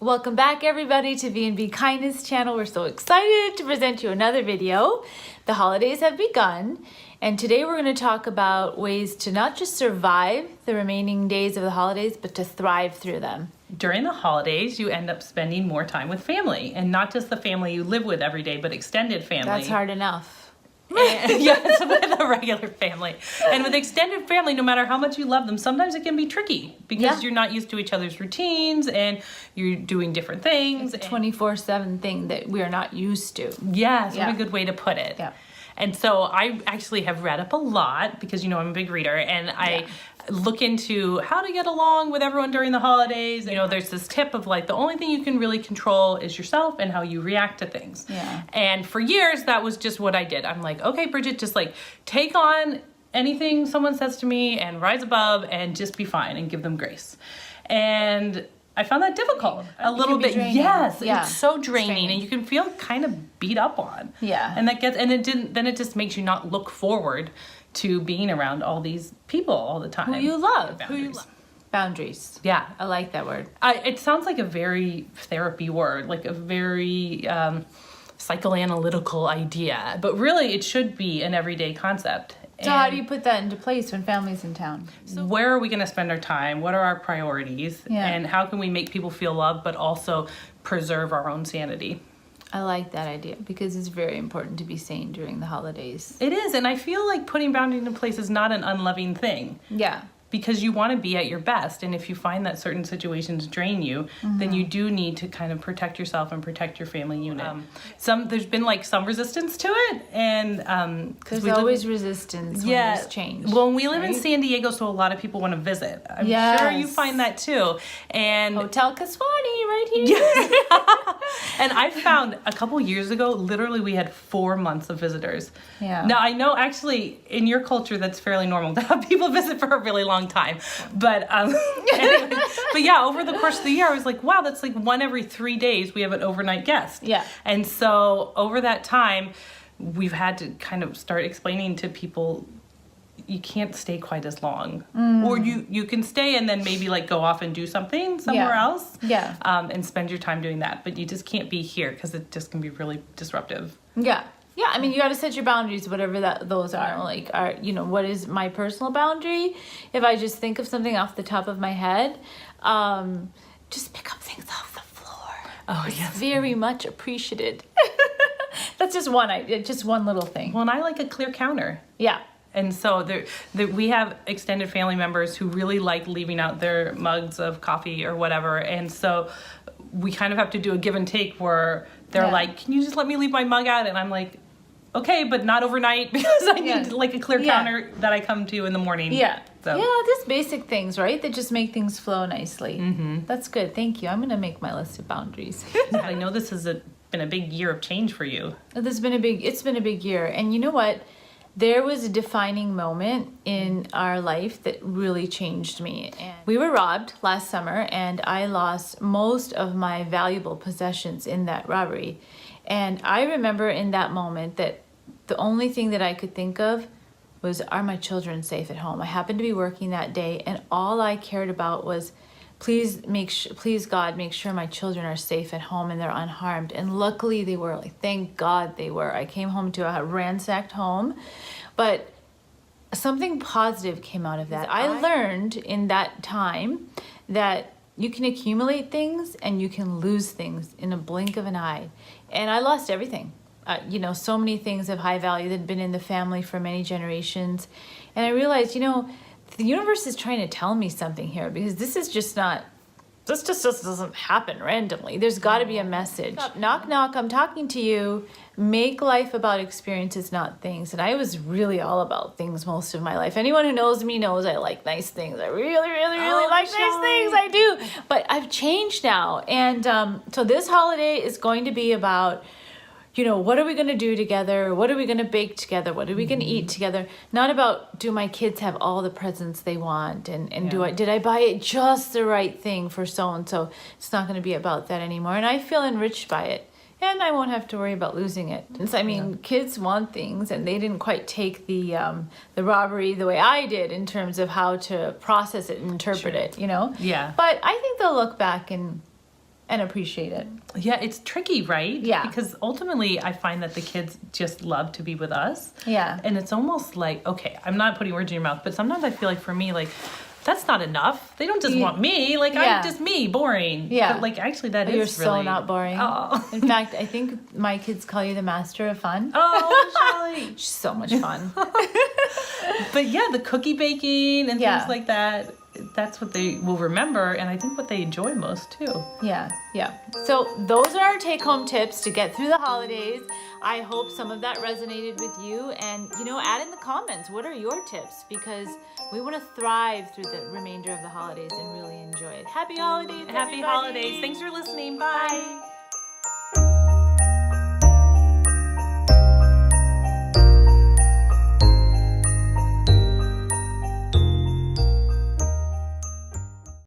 Welcome back everybody to V&B Kindness channel. We're so excited to present you another video. The holidays have begun and today we're going to talk about ways to not just survive the remaining days of the holidays, but to thrive through them. During the holidays, you end up spending more time with family, and not just the family you live with every day, but extended family. That's hard enough. Yes, with a regular family. And with extended family, no matter how much you love them, sometimes it can be tricky because you're not used to each other's routines and you're doing different things. It's a 24/7 thing that we are not used to. Yes, what a good way to put it. Yeah. And so I actually have read up a lot because, you know, I'm a big reader, and I look into how to get along with everyone during the holidays. You know, there's this tip of like, the only thing you can really control is yourself and how you react to things. Yeah. And for years, that was just what I did. I'm like, okay, Bridget, just like take on anything someone says to me and rise above and just be fine and give them grace. And I found that difficult a little bit. Draining. Yes, Yeah. it's so draining, and you can feel kind of beat up on. Yeah. And it just makes you not look forward to being around all these people all the time. Who you love. Boundaries. Boundaries. Yeah. I like that word. It sounds like a very therapy word, like a very psychoanalytical idea, but really it should be an everyday concept. So how do you put that into place when family's in town? So where are we going to spend our time? What are our priorities? Yeah. And how can we make people feel loved, but also preserve our own sanity? I like that idea because it's very important to be sane during the holidays. It is, and I feel like putting boundaries in place is not an unloving thing. Yeah. Because you want to be at your best, and if you find that certain situations drain you, then you do need to kind of protect yourself and protect your family unit. There's been like some resistance to it, and There's always resistance when there's change. Well, we live in San Diego, so a lot of people want to visit. I'm sure you find that too. And Hotel Casfani right here. and I found a couple years ago, literally we had 4 months of visitors. Yeah. Now I know actually in your culture that's fairly normal to have people visit for a really long time, but anyway, but yeah, over the course of the year I was like, wow, that's like one every 3 days we have an overnight guest. Yeah. And so over that time we've had to kind of start explaining to people you can't stay quite as long, or you can stay and then maybe like go off and do something somewhere else, and spend your time doing that, but you just can't be here because it just can be really disruptive. Yeah, I mean, you got to set your boundaries, whatever those are. Like, what is my personal boundary? If I just think of something off the top of my head, just pick up things off the floor. Oh, it's yes. very much appreciated. That's just one little thing. Well, and I like a clear counter. Yeah. And so we have extended family members who really like leaving out their mugs of coffee or whatever. And so we kind of have to do a give and take where they're like, can you just let me leave my mug out? And I'm like, okay, but not overnight because I need like a clear counter that I come to in the morning. Yeah. So. Yeah, just basic things, right? That just make things flow nicely. That's good. Thank you. I'm going to make my list of boundaries. I know this has been a big year of change for you. It's been a big year. And you know what? There was a defining moment in our life that really changed me. And we were robbed last summer, and I lost most of my valuable possessions in that robbery. And I remember in that moment that the only thing that I could think of was, are my children safe at home? I happened to be working that day, and all I cared about was, please God, make sure my children are safe at home and they're unharmed. And luckily they were. Like, thank God they were. I came home to a ransacked home, but something positive came out of that. I learned in that time that you can accumulate things and you can lose things in a blink of an eye. And I lost everything. So many things of high value that had been in the family for many generations. And I realized, the universe is trying to tell me something here, because this just doesn't happen randomly. There's got to be a message. Knock, knock, I'm talking to you. Make life about experiences, not things. And I was really all about things most of my life. Anyone who knows me knows I like nice things. I really, really, really like nice things. I do. But I've changed now. And so this holiday is going to be about, what are we going to do together? What are we going to bake together? What are we going to eat together? Not about, do my kids have all the presents they want? And did I buy it just the right thing for so-and-so? It's not going to be about that anymore. And I feel enriched by it. And I won't have to worry about losing it. Kids want things, and they didn't quite take the robbery the way I did in terms of how to process it and interpret it, Yeah. But I think they'll look back and and appreciate it. Yeah, it's tricky, right? Yeah. Because ultimately, I find that the kids just love to be with us. Yeah. And it's almost like, okay, I'm not putting words in your mouth, but sometimes I feel like for me, like, that's not enough. They don't just want me. Like, Yeah. I'm just me, boring. Yeah. But, like, actually, that is You're really... so not boring. Oh. In fact, I think my kids call you the master of fun. Oh, Shelly. She's so much fun. But yeah, the cookie baking and Yeah. things like that, that's what they will remember, and I think what they enjoy most too. Yeah, yeah. So those are our take-home tips to get through the holidays. I hope some of that resonated with you, and add in the comments, what are your tips? Because we want to thrive through the remainder of the holidays and really enjoy it. Happy holidays, Happy everybody. holidays. Thanks for listening. Bye. Bye.